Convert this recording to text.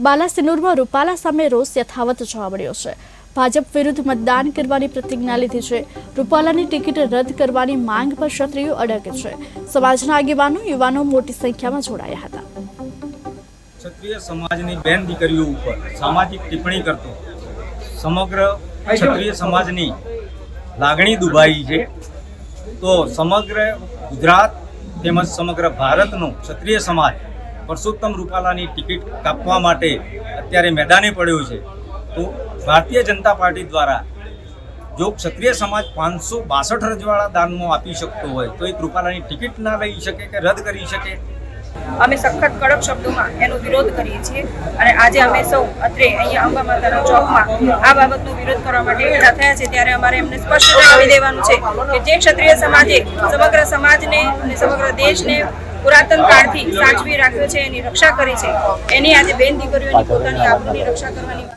બાલાસિનોરમાં રૂપાલા સામે રોષ યથાવત જોવા મળ્યો છે। ભાજપ વિરુદ્ધ મતદાન કરવાની પ્રતિજ્ઞા લીધી છે। રૂપાલાની ટિકિટ રદ કરવાની માંગ પર ક્ષત્રિયો અડગ છે। સમાજના આગેવાનો યુવાનો મોટી સંખ્યામાં જોડાયા હતા। ક્ષત્રિય સમાજની બેન દીકરીઓ ઉપર સામાજિક ટિપ્પણી કરતો સમગ્ર ક્ષત્રિય સમાજની લાગણી દુભાઈ છે। તો સમગ્ર ગુજરાત તેમજ સમગ્ર ભારતનો ક્ષત્રિય સમાજ પરસોત્તમ રૂપાલાની ટિકિટ કાપવા માટે અત્યારે મેદાને પડ્યો છે। તો ભારતીય જનતા પાર્ટી દ્વારા જો ક્ષત્રિય સમાજ 562 રજવાડા દાનમાં આપી શકતો હોય તો એક રૂપાલાની ટિકિટ ના લઈ શકે કે રદ કરી શકે। અમે સખત કડક શબ્દોમાં એનો વિરોધ કરીએ છીએ અને આજે અમે સૌ અત્રે અહીંયા અંબા માતાના ચોકમાં આ બાબતનો વિરોધ કરવા માટે ભેગા થયા છે। ત્યારે અમારે એમને સ્પષ્ટ જણાવી દેવાનું છે કે જે ક્ષત્રિય સમાજે સમગ્ર સમાજને અને સમગ્ર દેશને પુરાતન કાળથી સાચવી રાખ્યો છે, એની રક્ષા કરી છે, એની આજે બેન દીકરીઓની પોતાની આબરૂની રક્ષા કરવાની